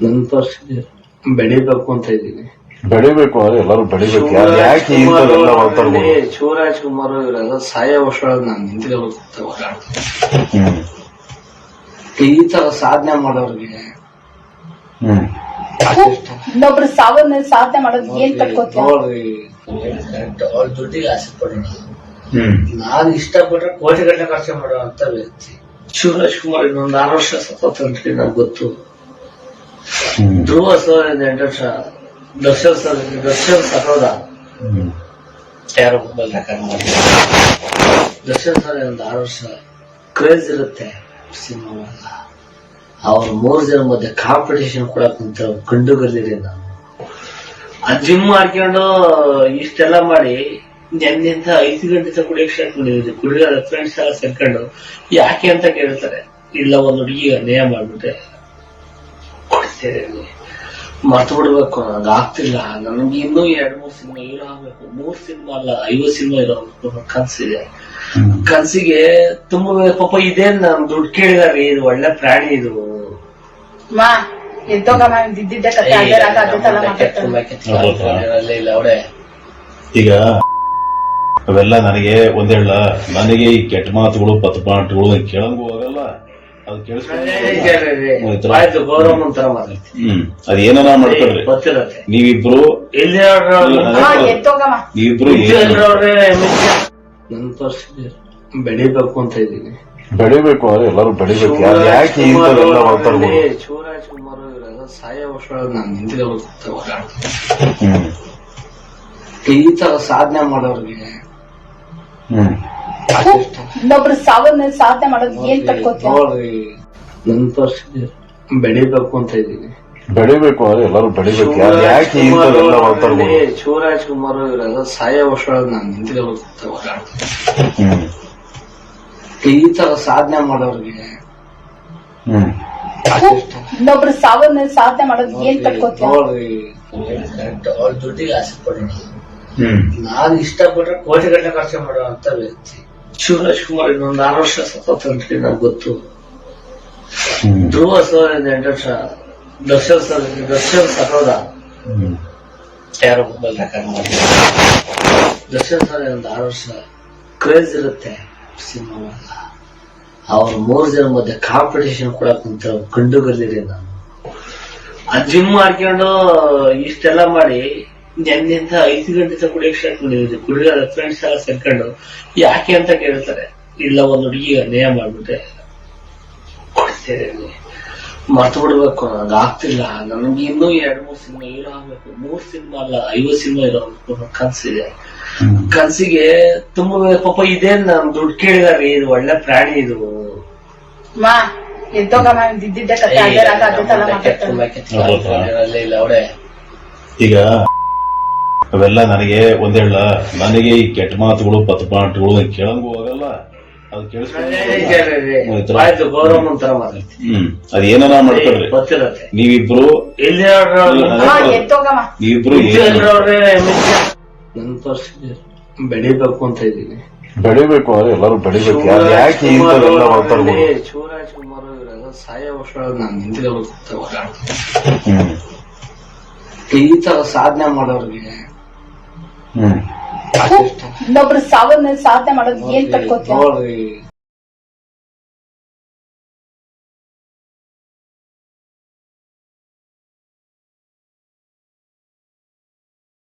ನನ್ನ ಪರಿಸ್ಥಿತಿ ಬೆಳಿಬೇಕು ಅಂತ ಇದ್ದೀನಿ. ಬೆಳಿಬೇಕು ಅಂದ್ರೆ ಎಲ್ಲರೂ ಬೆಳಿಬೇಕು. ಯಾಕೆ ಶಿವರಾಜ್ ಕುಮಾರ್ ಇವರೆಲ್ಲ ಸಾಯ ವರ್ಷದೊಳಗೆ ನಾನು ನಿಂತ್ಕೊಳ್ತಾ ಓಡಾಡ್ತೀನಿ. ಈ ತರ ಸಾಧನೆ ಮಾಡೋರಿಗೆ ಇನ್ನೊಬ್ರು ಸಾವನ್ನ ಸಾಧನೆ ಮಾಡೋದು ಏನ್ ಕಟ್ಕೋತೀವಿ ನೋಡ್ರಿ, ಅವ್ರ ದುಡ್ಡಿಗೆ ಆಸೆ ಪಡೋಣ. ನಾನು ಇಷ್ಟಪಟ್ರೆ ಕೋಟಿಗಟ್ಟಲೆ ಖರ್ಚು ಮಾಡುವಂತ ವ್ಯಕ್ತಿ ಶಿವರಾಜ್ ಕುಮಾರ್. ಇನ್ನೊಂದು 6 ವರ್ಷ ಸತತ ನನಗೆ ಗೊತ್ತು. ಧ್ರುವ ಸರ್ 8 ವರ್ಷ, ದರ್ಶನ್ ಸಹೋದ ಯಾರೋ ಮೊಬೈಲ್ ರೆಕಾರ್ಡ್ ಮಾಡಿ. ದರ್ಶನ್ ಸರ್ ಒಂದು 6 ವರ್ಷ ಕ್ರೇಜ್ ಇರುತ್ತೆ ಸಿನಿಮಾ. ಅವ್ರ 3 ಜನ ಮಧ್ಯೆ ಕಾಂಪಿಟೇಷನ್ ಕೊಡಕ್ ಕುಂತ ಕಂಡುಗಲ್ಲಿರಿ. ನಾನು ಆ ಜಿಮ್ ಮಾಡ್ಕೊಂಡು ಇಷ್ಟೆಲ್ಲ ಮಾಡಿ ನೆನ್ನಿಂದ 5 ಗಂಟೆ ತನಕ ಕುಡಿಯಕ್ಕೆ ಸ್ಟಾರ್ಟ್ ಮಾಡಿದ್ವಿ. ಕುಡಿಯೋದ ಫ್ರೆಂಡ್ಸ್ ಎಲ್ಲ ಸೇರ್ಕೊಂಡು ಯಾಕೆ ಅಂತ ಕೇಳ್ತಾರೆ. ಇಲ್ಲ, ಒಂದು ಹುಡುಗಿಗೆ ನೇಹ ಮಾಡ್ಬಿಟ್ಟೆ ಕೊಡ್ತೇನೆ, ಮರ್ತು ಬಿಡ್ಬೇಕು, ನನಗೆ ಆಗ್ತಿಲ್ಲ. ನನಗೆ ಇನ್ನೂ 2-3 ಸಿನಿಮಾ ಹೀರೋ ಆಗ್ಬೇಕು. 3 ಸಿನಿಮಾ ಅಲ್ಲ, 50 ಸಿನಿಮಾ ಹೀರೋ ಆಗ್ಬೇಕು ಕನ್ಸಿದೆ. ಕನ್ಸಿಗೆ ತುಂಬಾ ಪಾಪ ಇದೇನ್ ನಮ್ ದುಡ್ಡು ಕೇಳಿದಾರೆ. ಇದು ಒಳ್ಳೆ ಪ್ರಾಣಿ. ಇದು ಈಗ ಅವೆಲ್ಲ ನನಗೆ ಒಂದೇಳ, ನನಗೆ ಈ ಕೆಟ್ಟ ಮಾತುಗಳು ಪಥಪಾಠಗಳು ಕೇಳಂಗೂ ಹೋಗಲ್ಲ. ಅದು ಅದೇನ ಮಾಡ್ಕೊಳ್ರಿ. ನೀವಿಬ್ರು ನನ್ನ ಪರಿಸ್ಥಿತಿ ಬೆಳಿಬೇಕು ಅಂತ ಇದ್ದೀನಿ. ಬೆಳಿಬೇಕು ಅಂದ್ರೆ ಎಲ್ಲರೂ ಬೆಳಿಬೇಕು. ಯಾಕೆ ಶಿವರಾಜ್ ಕುಮಾರ್ ಇವರೆಲ್ಲ ಸಾಯ ವರ್ಷದೊಳಗೆ ನಾನು ನಿಂತ್ಕೊಳ್ತಾ ಓಡಾಡ್ತೀನಿ. ಈ ತರ ಸಾಧನೆ ಮಾಡೋರಿಗೆ ಇನ್ನೊಬ್ರು ಸಾವನ್ನ ಸಾಧನೆ ಮಾಡೋದು ಏನ್ ಕಟ್ಕೋತೀವಿ ನೋಡ್ರಿ, ನನ್ನ ಪರಿಸ್ಥಿತಿ ಬೆಳಿಬೇಕು ಅಂತ ಇದ್ದೀನಿ. ಬೆಳಿಬೇಕು ಅಂದ್ರೆ ಎಲ್ಲರೂ ಬೆಳಿಬೇಕು. ಯಾಕೆ ಶಿವರಾಜ್ ಕುಮಾರ್ ಇವರೆಲ್ಲ ಸಾಯ ವರ್ಷದೊಳಗೆ ನಾನು ನಿಂತ್ಕೊಳ್ತಾ ಓಡಾಡ್ತೀನಿ. ಈ ತರ ಸಾಧನೆ ಮಾಡೋರಿಗೆ ಇನ್ನೊಬ್ರು ಸಾವನ್ನ ಸಾಧನೆ ಮಾಡೋದು ಏನ್ ಕಟ್ಕೋತೀವಿ ನೋಡ್ರಿ, ಅವ್ರ ದುಡ್ಡಿಗೆ ಆಸೆ ಪಡೋಣ. ನಾನು ಇಷ್ಟಪಟ್ರೆ ಕೋಟಿಗಟ್ಟಲೆ ಖರ್ಚು ಮಾಡುವಂತ ವ್ಯಕ್ತಿ ಶಿವರಾಜ್ ಕುಮಾರ್. ಇನ್ನೊಂದು 6 ವರ್ಷ ಸತತ ನನಗೆ ಗೊತ್ತು. ಧ್ರುವ ಸರ್ 8 ವರ್ಷ, ದರ್ಶನ್ ಸಹೋದ ಯಾರೋ ಮೊಬೈಲ್ ರೆಕಾರ್ಡ್ ಮಾಡಿ. ದರ್ಶನ್ ಸರ್ ಒಂದು 6 ವರ್ಷ ಕ್ರೇಜ್ ಇರುತ್ತೆ ಸಿನಿಮಾ. ಅವ್ರ 3 ಜನ ಮಧ್ಯೆ ಕಾಂಪಿಟೇಷನ್ ಕೊಡಕ್ ಕುಂತ ಕಂಡುಗಲ್ಲಿರಿ. ನಾನು ಆ ಜಿಮ್ ಮಾಡ್ಕೊಂಡು ಇಷ್ಟೆಲ್ಲ ಮಾಡಿ ನೆನ್ನಿಂದ 5 ಗಂಟೆ ತನಕ ಕುಡಿಯಕ್ಕೆ ಸ್ಟಾರ್ಟ್ ಮಾಡಿದ್ವಿ. ಕುಡಿಯೋದ ಫ್ರೆಂಡ್ಸ್ ಎಲ್ಲ ಸೇರ್ಕೊಂಡು ಯಾಕೆ ಅಂತ ಕೇಳ್ತಾರೆ. ಇಲ್ಲ, ಒಂದು ಹುಡುಗಿಗೆ ನೇಹ ಮಾಡ್ಬಿಟ್ಟೆ ಕೊಡ್ತೇನೆ, ಮರ್ತು ಬಿಡ್ಬೇಕು, ನನಗೆ ಆಗ್ತಿಲ್ಲ. ನನಗೆ ಇನ್ನೂ 2-3 ಸಿನಿಮಾ ಹೀರೋ ಆಗ್ಬೇಕು. 3 ಸಿನಿಮಾ ಅಲ್ಲ, 50 ಸಿನಿಮಾ ಹೀರೋ ಆಗ್ಬೇಕು ಕನ್ಸಿದೆ. ಕನ್ಸಿಗೆ ತುಂಬಾ ಪಾಪ ಇದೇನ್ ನಮ್ ದುಡ್ಡು ಕೇಳಿದಾರೆ. ಇದು ಒಳ್ಳೆ ಪ್ರಾಣಿ. ಇದು ಈಗ ಅವೆಲ್ಲ ನನಗೆ ಒಂದೇಳ, ನನಗೆ ಈ ಕೆಟ್ಟ ಮಾತುಗಳು ಪಥಪಾಠಗಳು ಕೇಳಂಗೂ ಹೋಗಲ್ಲ. ಅದು ಅದೇನ ಮಾಡ್ಕೊಳ್ರಿ. ನೀವಿಬ್ರು ನನ್ನ ಪರಿಸ್ಥಿತಿ ಬೆಳಿಬೇಕು ಅಂತ ಇದ್ದೀನಿ. ಬೆಳಿಬೇಕು ಅಂದ್ರೆ ಎಲ್ಲರೂ ಬೆಳಿಬೇಕು. ಯಾಕೆ ಶಿವರಾಜ್ ಕುಮಾರ್ ಇವರೆಲ್ಲ ಸಾಯ ವರ್ಷದೊಳಗೆ ನಾನು ನಿಂತ್ಕೊಳ್ತಾ ಓಡಾಡ್ತೀನಿ. ಈ ತರ ಸಾಧನೆ ಮಾಡೋರಿಗೆ ಇನ್ನೊಬ್ರು ಸಾವನ್ನ ಸಾಧನೆ ಮಾಡೋದು ಏನ್ ಕಟ್ಕೋತೀವಿ ನೋಡ್ರಿ,